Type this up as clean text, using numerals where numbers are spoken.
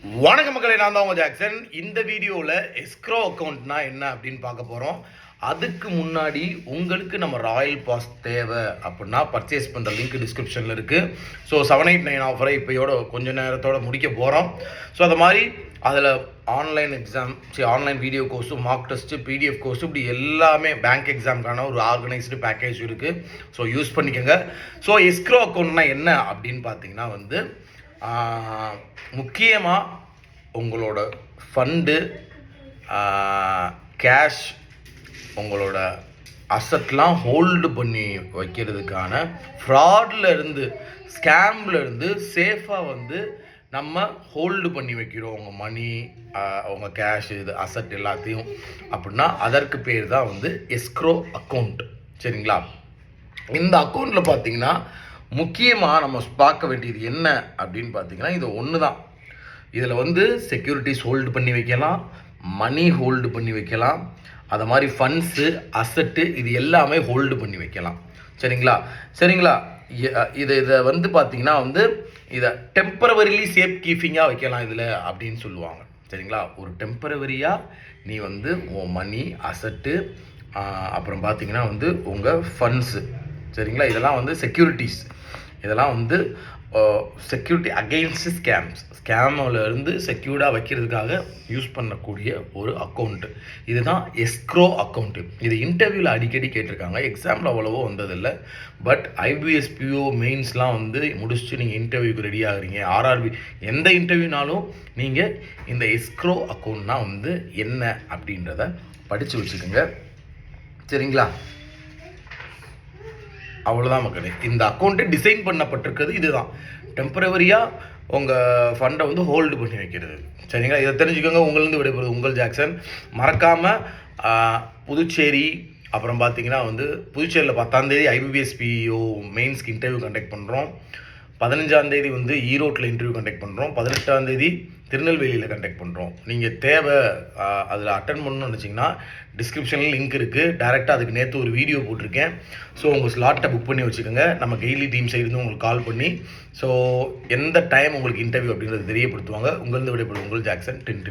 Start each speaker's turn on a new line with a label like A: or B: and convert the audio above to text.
A: வணக்க மக்களே, நான் தான் உங்கள் ஜாக்சன். இந்த வீடியோவில் எஸ்க்ரோ அக்கௌண்ட்னா என்ன அப்படின்னு பார்க்க போகிறோம். அதுக்கு முன்னாடி உங்களுக்கு நம்ம ராயல் பாஸ் தேவை அப்படின்னா பர்ச்சேஸ் பண்ணுற லிங்க் டிஸ்கிரிப்ஷனில் இருக்குது. ஸோ 789 ஆஃபரை இப்போயோட கொஞ்ச நேரத்தோடு முடிக்க போகிறோம். ஸோ அது மாதிரி அதில் online exam, online video course, mark test, PDF course, இப்படி எல்லாமே பேங்க் எக்ஸாமுக்கான ஒரு ஆர்கனைஸ்டு பேக்கேஜ் இருக்குது. ஸோ யூஸ் பண்ணிக்கோங்க. ஸோ எஸ்க்ரோ அக்கௌண்ட்னா என்ன அப்படின்னு பார்த்தீங்கன்னா முக்கியமாக உங்களோட ஃபண்டு, கேஷ், உங்களோட அசட்லாம் ஹோல்டு பண்ணி வைக்கிறதுக்கான ஃப்ராட்லேருந்து, ஸ்கேம்லேருந்து சேஃபாக நம்ம ஹோல்டு பண்ணி வைக்கிறோம். உங்கள் மணி, உங்கள் கேஷ், இது அசட் எல்லாத்தையும் அப்படின்னா அதற்கு பேர் தான் எஸ்க்ரோ அக்கௌண்ட். சரிங்களா? இந்த அக்கௌண்ட்டில் பார்த்தீங்கன்னா முக்கியமாக நம்ம பார்க்க வேண்டியது என்ன அப்படின்னு பார்த்தீங்கன்னா இது ஒன்று தான். இதில் செக்யூரிட்டிஸ் ஹோல்டு பண்ணி வைக்கலாம், மணி ஹோல்டு பண்ணி வைக்கலாம், அதை மாதிரி ஃபண்ட்ஸு, அசட்டு, இது எல்லாமே ஹோல்டு பண்ணி வைக்கலாம். சரிங்களா? இதை பார்த்தீங்கன்னா இதை டெம்பரவரிலி சேஃப் கீப்பிங்காக வைக்கலாம் இதில் அப்படின்னு சொல்லுவாங்க. சரிங்களா? ஒரு டெம்பரவரியாக நீ உன் மணி, அசட்டு, அப்புறம் பார்த்தீங்கன்னா உங்கள் ஃபண்ட்ஸு, சரிங்களா, இதெல்லாம் செக்யூரிட்டிஸ். இதெல்லாம் செக்யூரிட்டி அகெயின்ஸ்ட் ஸ்கேமில் செக்யூர்டாக வைக்கிறதுக்காக யூஸ் பண்ணக்கூடிய ஒரு அக்கௌண்ட்டு. இதுதான் எஸ்க்ரோ அக்கௌண்ட்டு. இது இன்டர்வியூவில் அடிக்கடி கேட்டிருக்காங்க. எக்ஸாமில் அவ்வளவோ வந்ததில்லை. பட் ஐபிஎஸ், பிஓ, மெயின்ஸ்லாம் முடிச்சுட்டு நீங்கள் இன்டர்வியூக்கு ரெடி ஆகுறீங்க, ஆர்ஆர்பி எந்த இன்டர்வியூனாலும் நீங்கள் இந்த எஸ்க்ரோ அக்கௌண்ட்னா என்ன அப்படின்றத படித்து வச்சுக்கோங்க. சரிங்களா? அவ்வளோதான் மக்களே. இந்த அக்கௌண்ட்டை டிசைன் பண்ணப்பட்டிருக்கிறது இதுதான். டெம்பரவரியாக உங்கள் ஃபண்டை ஹோல்டு பண்ணி வைக்கிறது. சரிங்களா? இதை தெரிஞ்சுக்கோங்க. உங்களிருந்து விடைபெறுவது உங்கள் ஜாக்சன். மறக்காமல் புதுச்சேரி, அப்புறம் பார்த்தீங்கன்னா புதுச்சேரியில் 10ஆம் தேதி ஐபிபிஎஸ் பிஓ மெயின்ஸ்க்கு இன்டர்வியூ கண்டக்ட் பண்ணுறோம். 15ஆம் தேதி ஈரோட்டில் இன்டர்வியூ கண்டக்ட் பண்ணுறோம். 18ஆம் தேதி திருநெல்வேலியில் கண்டக்ட் பண்ணுறோம். நீங்கள் தேவை அதில் அட்டன் பண்ணணும்னு நினச்சிங்கன்னா டிஸ்கிரிப்ஷனில் லிங்க் இருக்குது. டேரெக்டாக அதுக்கு நேற்று ஒரு வீடியோ போட்டிருக்கேன். ஸோ உங்கள் ஸ்லாட்டை புக் பண்ணி வச்சுக்கோங்க. நம்ம கெய்லி டீம் சைடு உங்களுக்கு கால் பண்ணி ஸோ எந்த டைம் உங்களுக்கு இன்டர்வியூ அப்படின்றது தெரியப்படுத்துவாங்க. உங்களிருந்து விடைபெறும் உங்கள் ஜாக்சன். டின்.